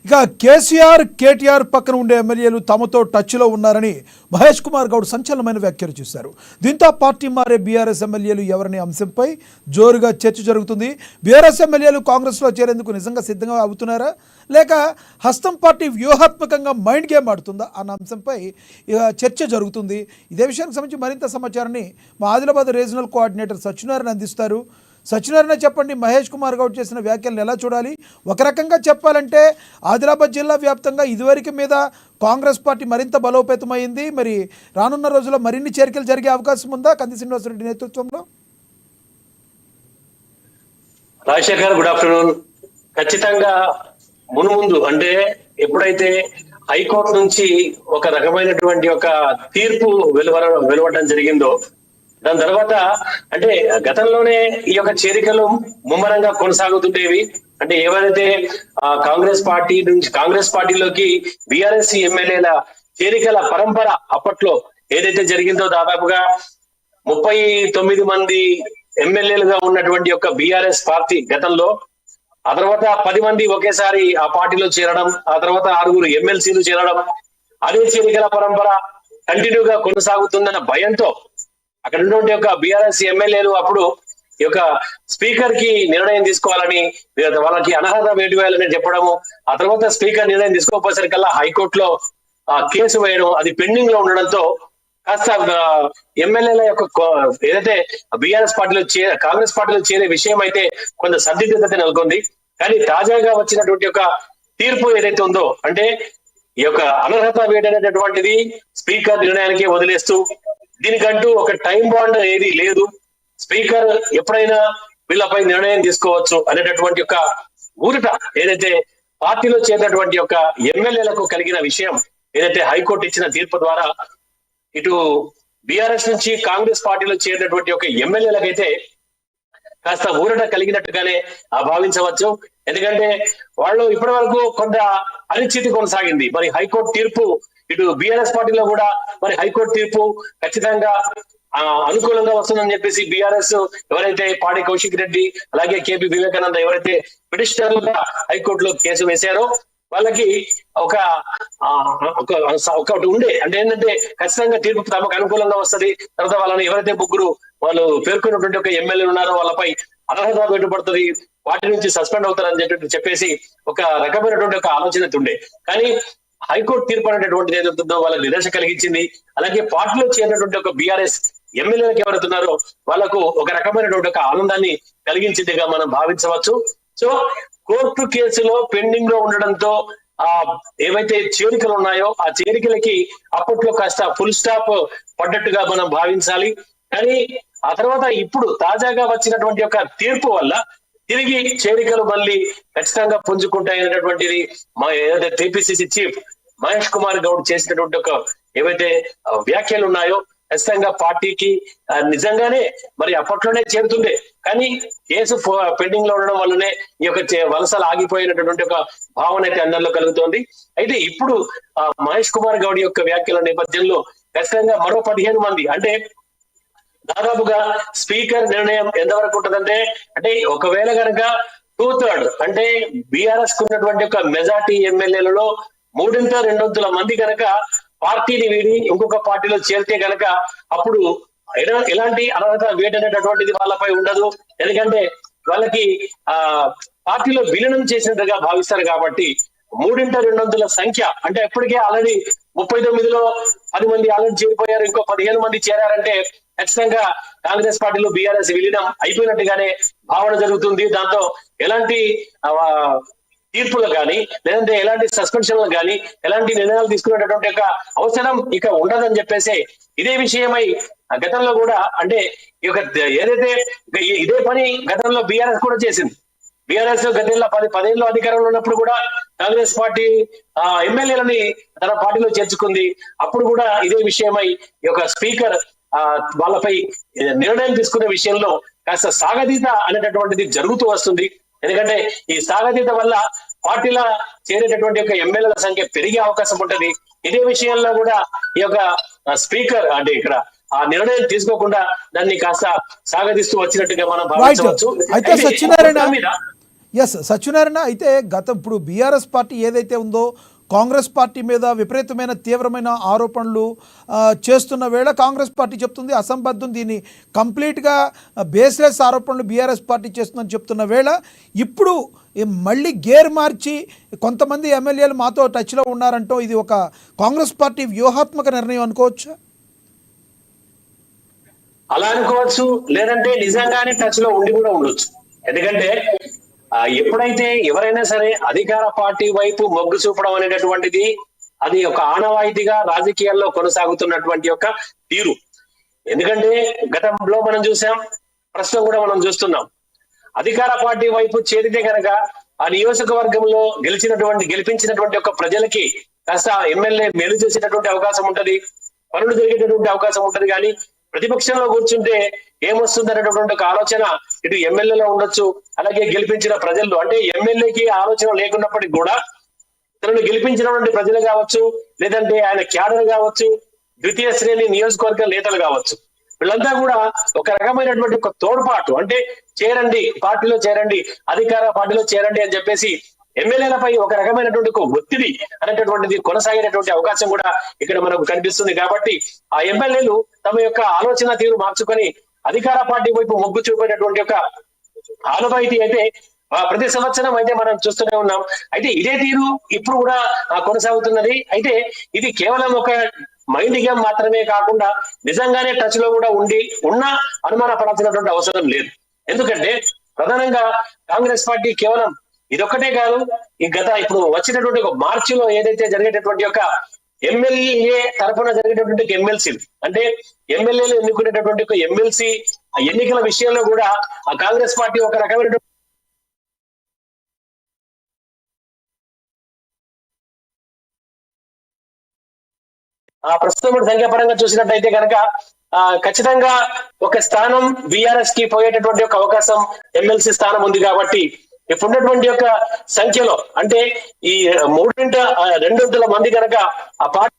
ఇక కేసీఆర్ కేటీఆర్ పక్కన ఉండే ఎమ్మెల్యేలు తమతో టచ్లో ఉన్నారని మహేష్ కుమార్ గౌడ్ సంచలనమైన వ్యాఖ్యలు చేశారు. దీంతో పార్టీ మారే బీఆర్ఎస్ ఎమ్మెల్యేలు ఎవరనే అంశంపై జోరుగా చర్చ జరుగుతుంది. బీఆర్ఎస్ ఎమ్మెల్యేలు కాంగ్రెస్లో చేరేందుకు నిజంగా సిద్ధంగా అవుతున్నారా, లేక హస్తం పార్టీ వ్యూహాత్మకంగా మైండ్ గేమ్ ఆడుతుందా అన్న అంశంపై చర్చ జరుగుతుంది. ఇదే విషయానికి సంబంధించి మరింత సమాచారాన్ని మా ఆదిలాబాద్ రీజనల్ కోఆర్డినేటర్ సత్యనారాయణ అందిస్తారు. సత్యనారాయణ, చెప్పండి, మహేష్ కుమార్ గౌడ్ చేసిన వ్యాఖ్యలను ఎలా చూడాలి? ఒక రకంగా చెప్పాలంటే ఆదిలాబాద్ జిల్లా వ్యాప్తంగా ఇదివరకు మీద కాంగ్రెస్ పార్టీ మరింత బలోపేతమైంది. మరి రానున్న రోజుల్లో మరిన్ని చేరికలు జరిగే అవకాశం ఉందా కంది శ్రీనివాసరెడ్డి నేతృత్వంలో? Rajasekhar, good afternoon. ఖచ్చితంగా మున్ముందు అంటే ఎప్పుడైతే హైకోర్టు నుంచి ఒక రకమైనటువంటి ఒక తీర్పు వెలువడడం జరిగిందో, దాని తర్వాత అంటే గతంలోనే ఈ యొక్క చేరికలు ముమ్మరంగా కొనసాగుతుండేవి. అంటే ఏవైతే కాంగ్రెస్ పార్టీలోకి బీఆర్ఎస్ ఎమ్మెల్యేల చేరికల పరంపర అప్పట్లో ఏదైతే జరిగిందో, దాదాపుగా 39 మంది ఎమ్మెల్యేలుగా ఉన్నటువంటి యొక్క బీఆర్ఎస్ పార్టీ గతంలో, ఆ తర్వాత 10 మంది ఒకేసారి ఆ పార్టీలో చేరడం, ఆ తర్వాత 6 ఎమ్మెల్సీలు చేరడం, అదే చేరికల పరంపర కంటిన్యూగా కొనసాగుతుందన్న భయంతో అక్కడ ఉన్నటువంటి యొక్క బీఆర్ఎస్ ఎమ్మెల్యేలు అప్పుడు ఈ యొక్క స్పీకర్ కి నిర్ణయం తీసుకోవాలని, వాళ్ళకి అనర్హత వేటు వేయాలని చెప్పడము, ఆ తర్వాత స్పీకర్ నిర్ణయం తీసుకోకపోయేసరికల్లా హైకోర్టులో కేసు వేయడం, అది పెండింగ్ లో ఉండడంతో కాస్త ఎమ్మెల్యేల యొక్క ఏదైతే బీఆర్ఎస్ పార్టీలో కాంగ్రెస్ పార్టీలో చేరే విషయం అయితే కొంత సందిగ్ధత నెలకొంది. కానీ తాజాగా వచ్చినటువంటి యొక్క తీర్పు ఏదైతే ఉందో, అంటే ఈ యొక్క అనర్హత వేటు అనేటటువంటిది స్పీకర్ నిర్ణయానికి వదిలేస్తూ, దీనికంటూ ఒక టైం బాండ్ ఏది లేదు, స్పీకర్ ఎప్పుడైనా వీళ్ళపై నిర్ణయం తీసుకోవచ్చు అనేటటువంటి యొక్క ఊరట ఏదైతే పార్టీలో చేరినటువంటి యొక్క ఎమ్మెల్యేలకు కలిగిన విషయం ఏదైతే హైకోర్టు ఇచ్చిన తీర్పు ద్వారా ఇటు బీఆర్ఎస్ నుంచి కాంగ్రెస్ పార్టీలో చేరినటువంటి యొక్క ఎమ్మెల్యేలకైతే కాస్త ఊరట కలిగినట్టుగానే భావించవచ్చు. ఎందుకంటే వాళ్ళు ఇప్పటి వరకు కొంత అనిశ్చితి కొనసాగింది. మరి హైకోర్టు తీర్పు ఇటు బీఆర్ఎస్ పార్టీలో కూడా మరి హైకోర్టు తీర్పు ఖచ్చితంగా అనుకూలంగా వస్తుందని చెప్పేసి బీఆర్ఎస్ ఎవరైతే పాడి కౌశిక్ రెడ్డి అలాగే కేపీ వివేకానంద ఎవరైతే పిటిషనర్లుగా హైకోర్టులో కేసు వేశారో వాళ్ళకి ఒకటి ఉండే, అంటే ఏంటంటే ఖచ్చితంగా తీర్పు తమకు అనుకూలంగా వస్తుంది. తర్వాత వాళ్ళని ఎవరైతే ముగ్గురు వాళ్ళు పేర్కొన్నటువంటి ఒక ఎమ్మెల్యేలు ఉన్నారో వాళ్ళపై అనర్హత వేటుపడుతుంది, వాటి నుంచి సస్పెండ్ అవుతారని చెప్పేసి ఒక రకమైనటువంటి ఒక ఆలోచన ఉండే. కానీ హైకోర్టు తీర్పు అనేటటువంటిది ఏదవుతుందో వాళ్ళకి నిరాశ కలిగించింది. అలాగే పార్టీలో చేరినటువంటి ఒక బీఆర్ఎస్ ఎమ్మెల్యేలకు ఎవరుతున్నారో వాళ్ళకు ఒక రకమైనటువంటి ఒక ఆనందాన్ని కలిగించిందిగా మనం భావించవచ్చు. సో కోర్టు కేసులో పెండింగ్ లో ఉండడంతో ఏవైతే చేరికలు ఉన్నాయో ఆ చేరికలకి అప్పట్లో కాస్త ఫుల్ స్టాప్ పడ్డట్టుగా మనం భావించాలి. కానీ ఆ తర్వాత ఇప్పుడు తాజాగా వచ్చినటువంటి యొక్క తీర్పు వల్ల తిరిగి చేరికలు మళ్ళీ ఖచ్చితంగా పుంజుకుంటాయనేటటువంటిది మా ఏదైతే టీపీసీసీ చీఫ్ మహేష్ కుమార్ గౌడ్ చేసినటువంటి ఒక ఏవైతే వ్యాఖ్యలు ఉన్నాయో ఖచ్చితంగా పార్టీకి నిజంగానే మరి అప్పట్లోనే చేరుతుండే, కానీ కేసు పెండింగ్ లో ఉండడం వల్లనే ఈ యొక్క వలసలు ఆగిపోయినటువంటి ఒక భావన అయితే అందరిలో కలుగుతోంది. అయితే ఇప్పుడు మహేష్ కుమార్ గౌడ్ యొక్క వ్యాఖ్యల నేపథ్యంలో ఖచ్చితంగా మరో 15 మంది, అంటే దాదాపుగా స్పీకర్ నిర్ణయం ఎంతవరకు ఉంటుందంటే, అంటే ఒకవేళ కనుక 2/3 అంటే బీఆర్ఎస్ కున్నటువంటి ఒక మెజార్టీ ఎమ్మెల్యేలలో 3/2 మంది కనుక పార్టీని వీడి ఇంకొక పార్టీలో చేరితే కనుక అప్పుడు ఎలాంటి అనర్హత వేటు అనేటటువంటిది వాళ్ళపై ఉండదు. ఎందుకంటే వాళ్ళకి పార్టీలో విలీనం చేసినట్టుగా భావిస్తారు. కాబట్టి 3/2 సంఖ్య అంటే ఇప్పటికే ఆల్రెడీ 39లో 10 మంది ఆల్రెడీ చేరిపోయారు, ఇంకో 15 మంది చేరారంటే ఖచ్చితంగా కాంగ్రెస్ పార్టీలో బీఆర్ఎస్ విలీనం అయిపోయినట్టుగానే భావన జరుగుతుంది. దాంతో ఎలాంటి తీర్పులు కానీ లేదంటే ఎలాంటి సస్పెన్షన్లు కానీ ఎలాంటి నిర్ణయాలు తీసుకునేటటువంటి యొక్క అవసరం ఇక ఉండదని చెప్పేసి ఇదే విషయమై గతంలో కూడా, అంటే ఈ యొక్క ఏదైతే ఇదే పని గతంలో బీఆర్ఎస్ కూడా చేసింది. బీఆర్ఎస్ గతంలో 10 ఏళ్ళు అధికారంలో ఉన్నప్పుడు కూడా కాంగ్రెస్ పార్టీ ఎమ్మెల్యేలని తన పార్టీలో చేర్చుకుంది. అప్పుడు కూడా ఇదే విషయమై ఈ యొక్క స్పీకర్ వాళ్ళపై నిర్ణయం తీసుకునే విషయంలో కాస్త సాగతీత అనేటటువంటిది జరుగుతూ వస్తుంది. ఎందుకంటే ఈ సాగతీత వల్ల పార్టీల చేరేటటువంటి యొక్క ఎమ్మెల్యేల సంఖ్య పెరిగే అవకాశం ఉంటది. ఇదే విషయంలో కూడా ఈ యొక్క స్పీకర్ అంటే ఇక్కడ ఆ నిర్ణయం తీసుకోకుండా దాన్ని కాస్త సాగదీస్తూ వచ్చినట్టుగా మనం భావించవచ్చు. అయితే సత్యనారాయణ ఎస్ సత్యనారాయణ, అయితే ఇప్పుడు బీఆర్ఎస్ పార్టీ ఏదైతే ఉందో కాంగ్రెస్ పార్టీ మీద విపరీతమైన తీవ్రమైన ఆరోపణలు చేస్తున్న వేళ కాంగ్రెస్ పార్టీ చెప్తుంది అసంబద్ధం, దీన్ని కంప్లీట్గా బేస్లెస్ ఆరోపణలు బీఆర్ఎస్ పార్టీ చేస్తుందని చెప్తున్న వేళ ఇప్పుడు మళ్ళీ గేర్ మార్చి కొంతమంది ఎమ్మెల్యేలు మాతో టచ్లో ఉన్నారంటూ ఇది ఒక కాంగ్రెస్ పార్టీ వ్యూహాత్మక నిర్ణయం అనుకోవచ్చా? అలా అనుకోవచ్చు, లేదంటే నిజంగానే టచ్ లో ఉండి కూడా ఉండొచ్చు. ఎందుకంటే ఎప్పుడైతే ఎవరైనా సరే అధికార పార్టీ వైపు మొగ్గు చూపడం అనేటటువంటిది అది ఒక ఆనవాయితీగా రాజకీయాల్లో కొనసాగుతున్నటువంటి యొక్క తీరు. ఎందుకంటే గతంలో మనం చూసాం, ప్రస్తుతం కూడా మనం చూస్తున్నాం. అధికార పార్టీ వైపు చేరితే కనుక ఆ నియోజకవర్గంలో గెలిపించినటువంటి ఒక ప్రజలకి కాస్త ఎమ్మెల్యే మేలు చేసేటటువంటి అవకాశం ఉంటది, పనులు జరిగేటటువంటి అవకాశం ఉంటది. కానీ ప్రతిపక్షంలో కూర్చుంటే ఏమొస్తుంది అనేటటువంటి ఒక ఆలోచన ఇటు ఎమ్మెల్యేలో ఉండొచ్చు, అలాగే గెలిపించిన ప్రజల్లో. అంటే ఎమ్మెల్యేకి ఆలోచన లేకున్నప్పటికీ కూడా తనను గెలిపించినటువంటి ప్రజలు కావచ్చు, లేదంటే ఆయన క్యాడర్ కావచ్చు, ద్వితీయ శ్రేణి నియోజకవర్గ నేతలు కావచ్చు, వీళ్ళంతా కూడా ఒక రకమైనటువంటి ఒక తోడ్పాటు, అంటే చేరండి పార్టీలో చేరండి, అధికార పార్టీలో చేరండి అని చెప్పేసి ఎమ్మెల్యేలపై ఒక రకమైనటువంటి ఒక ఒత్తిడి అనేటటువంటిది కొనసాగేటటువంటి అవకాశం కూడా ఇక్కడ మనకు కనిపిస్తుంది. కాబట్టి ఆ ఎమ్మెల్యేలు తమ యొక్క ఆలోచన తీరు మార్చుకొని అధికార పార్టీ వైపు మొగ్గు చూపేటటువంటి ఒక ఆనవాయితీ అయితే ప్రతి సంవత్సరం అయితే మనం చూస్తూనే ఉన్నాం. అయితే ఇదే తీరు ఇప్పుడు కూడా కొనసాగుతున్నది. అయితే ఇది కేవలం ఒక మైండ్ గేమ్ మాత్రమే కాకుండా నిజంగానే టచ్ లో కూడా ఉన్నా అనుమాన పడాల్సినటువంటి అవసరం లేదు. ఎందుకంటే ప్రధానంగా కాంగ్రెస్ పార్టీ కేవలం ఇదొక్కటే కాదు, ఇప్పుడు వచ్చినటువంటి ఒక మార్చిలో ఏదైతే జరిగేటటువంటి ఒక ఎమ్మెల్యే తరఫున జరిగేటటువంటి ఎమ్మెల్సీ, అంటే ఎమ్మెల్యేలు ఎన్నుకునేటటువంటి ఒక ఎమ్మెల్సీ ఎన్నికల విషయంలో కూడా ఆ కాంగ్రెస్ పార్టీ ఒక రకమైన ప్రస్తుతం సంఖ్యాపరంగా చూసినట్టయితే కనుక ఖచ్చితంగా ఒక స్థానం బీఆర్ఎస్ కి పోయేటటువంటి ఒక అవకాశం ఎమ్మెల్సీ స్థానం ఉంది. కాబట్టి ఇప్పుడున్నటువంటి యొక్క సంఖ్యలో అంటే ఈ 2/3 మంది కనుక ఆ పార్టీ